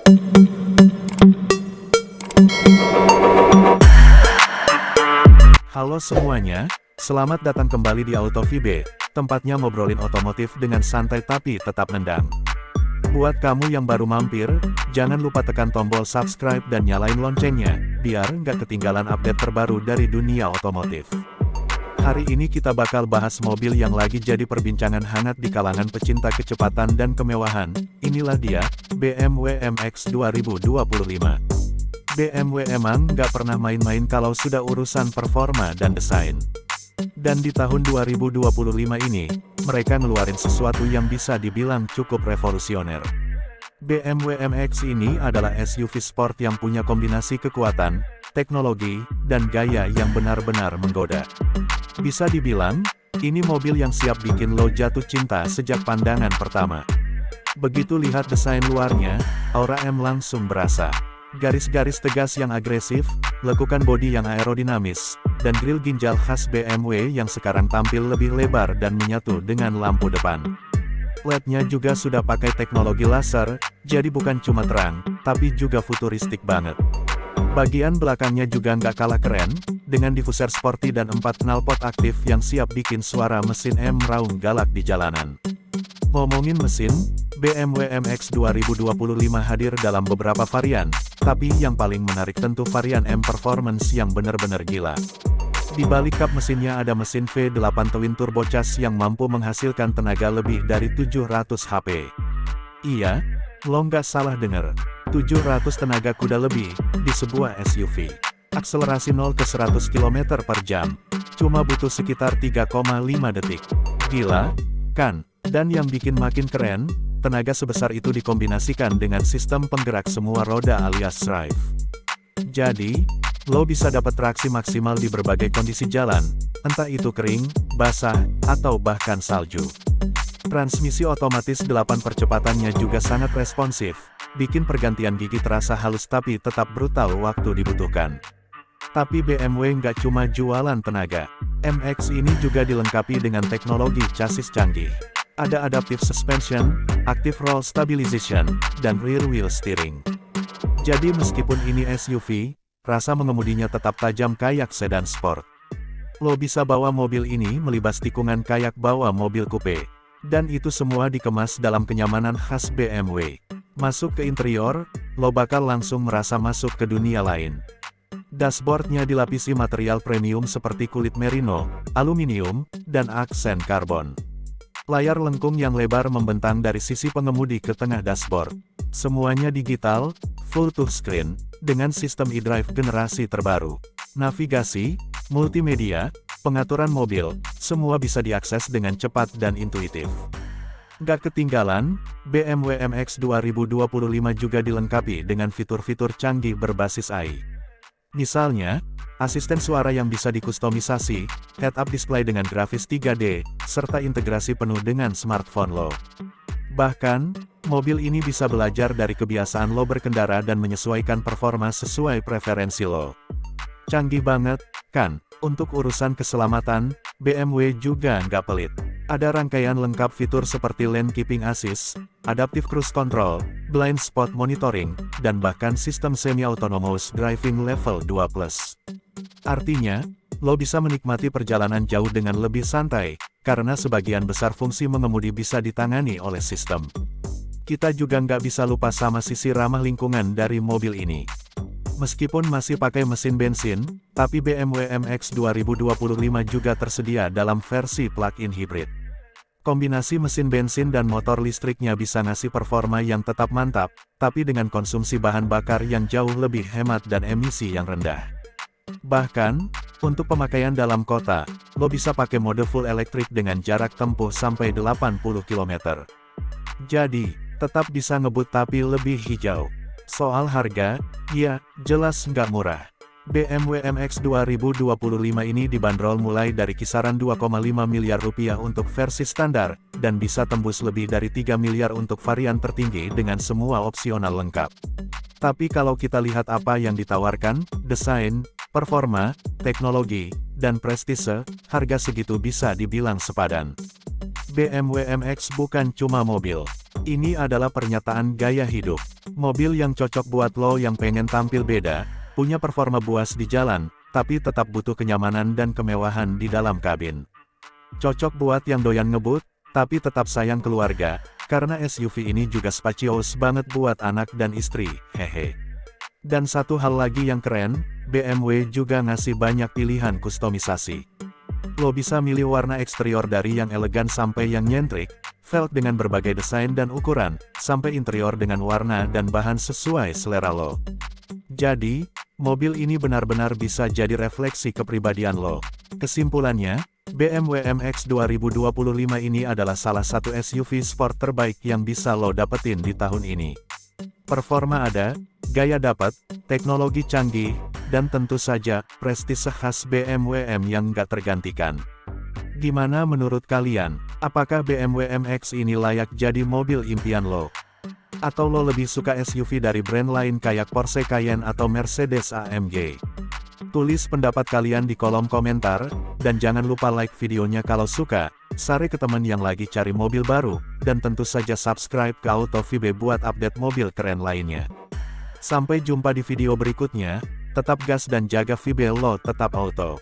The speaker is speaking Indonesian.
Halo semuanya, selamat datang kembali di AutoVibe, tempatnya ngobrolin otomotif dengan santai tapi tetap nendang. Buat kamu yang baru mampir, jangan lupa tekan tombol subscribe dan nyalain loncengnya, biar nggak ketinggalan update terbaru dari dunia otomotif. Hari ini kita bakal bahas mobil yang lagi jadi perbincangan hangat di kalangan pecinta kecepatan dan kemewahan. Inilah dia, BMW MX 2025. BMW emang nggak pernah main-main kalau sudah urusan performa dan desain. Dan di tahun 2025 ini, mereka ngeluarin sesuatu yang bisa dibilang cukup revolusioner. BMW MX ini adalah SUV sport yang punya kombinasi kekuatan, teknologi, dan gaya yang benar-benar menggoda. Bisa dibilang, ini mobil yang siap bikin lo jatuh cinta sejak pandangan pertama. Begitu lihat desain luarnya, aura M langsung berasa. Garis-garis tegas yang agresif, lekukan bodi yang aerodinamis, dan grill ginjal khas BMW yang sekarang tampil lebih lebar dan menyatu dengan lampu depan. LED-nya juga sudah pakai teknologi laser, jadi bukan cuma terang, tapi juga futuristik banget. Bagian belakangnya juga nggak kalah keren, dengan diffuser sporty dan 4 knalpot aktif yang siap bikin suara mesin M raung galak di jalanan. Ngomongin mesin, BMW MX 2025 hadir dalam beberapa varian, tapi yang paling menarik tentu varian M Performance yang benar-benar gila. Di balik kap mesinnya ada mesin V8 twin turbocharged yang mampu menghasilkan tenaga lebih dari 700 HP. Iya, lo nggak salah denger, 700 tenaga kuda lebih, di sebuah SUV. Akselerasi 0 ke 100 km per jam, cuma butuh sekitar 3,5 detik. Gila, kan? Dan yang bikin makin keren, tenaga sebesar itu dikombinasikan dengan sistem penggerak semua roda alias drive. Jadi, lo bisa dapat traksi maksimal di berbagai kondisi jalan, entah itu kering, basah, atau bahkan salju. Transmisi otomatis 8 percepatannya juga sangat responsif, bikin pergantian gigi terasa halus tapi tetap brutal waktu dibutuhkan. Tapi BMW nggak cuma jualan tenaga. MX ini juga dilengkapi dengan teknologi chassis canggih. Ada adaptive suspension, active roll stabilization, dan rear wheel steering. Jadi meskipun ini SUV, rasa mengemudinya tetap tajam kayak sedan sport. Lo bisa bawa mobil ini melibas tikungan kayak bawa mobil coupe. Dan itu semua dikemas dalam kenyamanan khas BMW. Masuk ke interior, lo bakal langsung merasa masuk ke dunia lain. Dashboardnya dilapisi material premium seperti kulit merino, aluminium, dan aksen karbon. Layar lengkung yang lebar membentang dari sisi pengemudi ke tengah dashboard. Semuanya digital, full touchscreen, dengan sistem eDrive generasi terbaru. Navigasi, multimedia, pengaturan mobil, semua bisa diakses dengan cepat dan intuitif. Gak ketinggalan, BMW MX 2025 juga dilengkapi dengan fitur-fitur canggih berbasis AI. Misalnya, asisten suara yang bisa dikustomisasi, head-up display dengan grafis 3D, serta integrasi penuh dengan smartphone lo. Bahkan, mobil ini bisa belajar dari kebiasaan lo berkendara dan menyesuaikan performa sesuai preferensi lo. Canggih banget, kan? Untuk urusan keselamatan, BMW juga nggak pelit. Ada rangkaian lengkap fitur seperti lane keeping assist, adaptive cruise control, blind spot monitoring, dan bahkan sistem semi-autonomous driving level 2+. Artinya, lo bisa menikmati perjalanan jauh dengan lebih santai, karena sebagian besar fungsi mengemudi bisa ditangani oleh sistem. Kita juga nggak bisa lupa sama sisi ramah lingkungan dari mobil ini. Meskipun masih pakai mesin bensin, tapi BMW MX 2025 juga tersedia dalam versi plug-in hybrid. Kombinasi mesin bensin dan motor listriknya bisa ngasih performa yang tetap mantap, tapi dengan konsumsi bahan bakar yang jauh lebih hemat dan emisi yang rendah. Bahkan, untuk pemakaian dalam kota, lo bisa pakai mode full electric dengan jarak tempuh sampai 80 km. Jadi, tetap bisa ngebut tapi lebih hijau. Soal harga, ya, jelas nggak murah. BMW MX 2025 ini dibanderol mulai dari kisaran 2,5 miliar rupiah untuk versi standar, dan bisa tembus lebih dari 3 miliar untuk varian tertinggi dengan semua opsional lengkap. Tapi kalau kita lihat apa yang ditawarkan, desain, performa, teknologi, dan prestise, harga segitu bisa dibilang sepadan. BMW MX bukan cuma mobil. Ini adalah pernyataan gaya hidup. Mobil yang cocok buat lo yang pengen tampil beda, punya performa buas di jalan, tapi tetap butuh kenyamanan dan kemewahan di dalam kabin. Cocok buat yang doyan ngebut, tapi tetap sayang keluarga, karena SUV ini juga spacious banget buat anak dan istri, hehe. Dan satu hal lagi yang keren, BMW juga ngasih banyak pilihan kustomisasi. Lo bisa milih warna eksterior dari yang elegan sampai yang nyentrik, velg dengan berbagai desain dan ukuran, sampai interior dengan warna dan bahan sesuai selera lo. Jadi, mobil ini benar-benar bisa jadi refleksi kepribadian lo. Kesimpulannya, BMW MX 2025 ini adalah salah satu SUV sport terbaik yang bisa lo dapetin di tahun ini. Performa ada, gaya dapat, teknologi canggih, dan tentu saja, prestise khas BMW M yang gak tergantikan. Gimana menurut kalian, apakah BMW MX ini layak jadi mobil impian lo? Atau lo lebih suka SUV dari brand lain kayak Porsche Cayenne atau Mercedes AMG? Tulis pendapat kalian di kolom komentar, dan jangan lupa like videonya kalau suka, share ke teman yang lagi cari mobil baru, dan tentu saja subscribe ke AutoVibe buat update mobil keren lainnya. Sampai jumpa di video berikutnya, tetap gas dan jaga Vibe lo tetap auto.